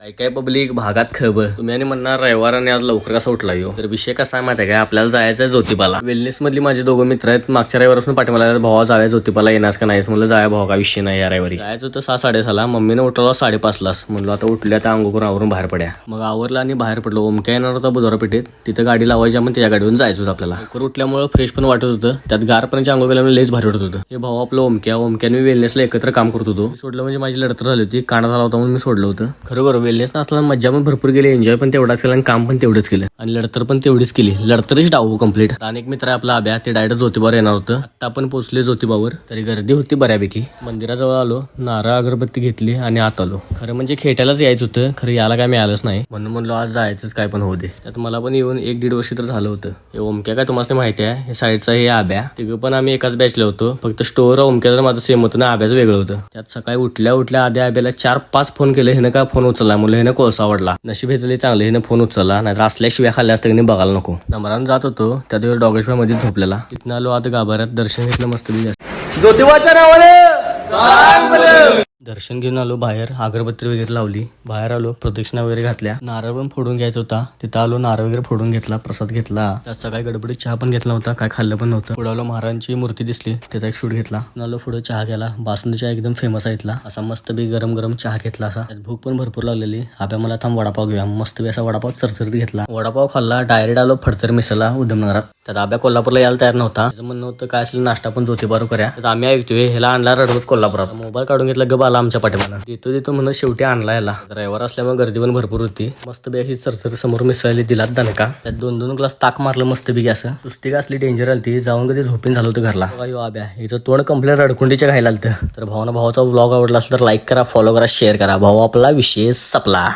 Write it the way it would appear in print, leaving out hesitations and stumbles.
काय काय पब्लिक भागात खबर तुम्ही आणि म्हणणार रविवार आणि आज लवकर कसा उठला येऊ तर विषय कसा आहे माहिती आहे काय आपल्याला जायचं आहे ज्योतिबाला. वेलनेस मधली माझे दोघं मित्र आहेत. मागच्या रविवारपासून पाठीमाला भावा जाऊया ज्योतिबाला येणार का नाहीच म्हणलं जाया भावा का विषय नाही या रविवारी. जायचं होतं 6:30 मम्मीने उठवला 5:30 म्हणलं आता उठल्या त्या अंगो करून आवरून बाहेर पड्या. मग आवरला आणि बाहेर पडलो. ओमक्या येणार होता बुधवार पेठेत तिथं गाडी लावायची मग त्या गाडीवरून जायचं होतं आपल्याला. लवकर उठल्यामुळे फ्रेश पण वाटत होतं. त्यात गारपर्यंत अंगो केल्यामुळे लेच भारी वाटत होतं. हे भाऊ आपलं ओमक्याने वेलनेसला एकत्र काम करत होतो. सोडलं म्हणजे माझी लढत झाली होती. काना झाला होता म्हणून मी सोडलं होतं. खरोखर वेलनेस नसला मज्जा पण भरपूर गेली. एन्जॉय पण तेवढाच केला आणि काम पण तेवढंच केलं आणि लढतर पण तेवढीच केली. लढतरच डावू कम्प्लीट. अनेक मित्र आहे आपला अभ्या ते डायरेक्ट ज्योतिबावर येणार होतं. आता आपण पोहोचले ज्योतिबावर. तरी गर्दी होती बऱ्यापैकी. मंदिराजवळ आलो. नारळ अगरबत्ती घेतली आणि आत आलो. खरं म्हणजे खेट्यालाच यायचं होतं. खरं याला काय मिळालंच नाही म्हणून म्हणलो आज जायचंच काय पण होऊ दे. त्यात मला पण येऊन 1-1.5 वर्ष तर झालं होतं. हे ओमक्या काय तुम्हाला माहिती आहे हे साईडचा हे आब्या तिघं पण आम्ही एकाच बॅचला होतो. फक्त स्टोअर ओमक्याचं माझं सेम होतं ना आब्याचं वेगळं होतं. त्यात सकाळी उठल्या आधी आब्याला 4-5 फोन केले. हेनं का फोन उचलला म्हणलं हेनं कोळसा आवडला. नशीब हे चांगलं हेनं फोन उचलला नाही तर असल्या शिव्या खाल्ल्या असतं की बघायला नको. नंबरानं जात होतो त्या दिवस डॉगेशपा मध्ये झोपलेला. तिथनं आलो आता गाभाऱ्यात दर्शन घेतलं मस्त ज्योतिबाच्या नावाने दर्शन घेऊन आलो. बाहेर अगरबत्ती वगैरे लावली. बाहेर आलो प्रदक्षिणा वगैरे घातल्या. नारळ पण फोडून घ्यायचा होता. तिथं आलो नारळ वगैरे फोडून घेतला. प्रसाद घेतला. त्यात सकाळी गडबडीत चहा पण घेतला होता. काय खाल्लं पण नव्हतं. पुढे आलो महाराजांची मूर्ती दिसली त्याचा एक शूट घेतला. आलो पुढे चहा घ्यायला. बासुंदी चहा एकदम फेमस आहे इथला. असा मस्त बी गरम गरम चहा घेतला. असा भूक पण भरपूर लागलेली. आपल्या मला थांब वडापाव घेऊया. मस्त बी असा वडापाव चरचरीत घेतला. वडापाव खाल्ला. डायरेक्ट आलो फडतर मिसळला उधमनगरात. त्यात आब्या कोल्हापूरला यायला तयार नव्हता. त्याचं म्हणणं होतं काय असेल नाश्ता पण ज्योतिबावर करूया. त्यात आम्ही ऐकतोय ह्याला आणला रडवत कोल्हापुरात. मोबाईल काढून घेतला गप आला आमच्या पाठीमानं. देतो म्हणून शेवटी आणला याला. रविवार असल्यामुळे गर्दी पण भरपूर होती. मस्त बी अशी चरचर समोर मिसळली दिलात दणका. त्यात 2-2 ग्लास ताक मारलं मस्त बी असं. सुस्ती असली डेंजर आली ती जाऊन कधी झोपून झालं होतं घरला. आब्या हिचं तोंड कंप्लेट रडकुंडीच्या घायला आलं तर भावाचा व्लॉग आवडला असेल तर लाईक करा, फॉलो करा, शेअर करा. भाऊ आपला विषय संपला.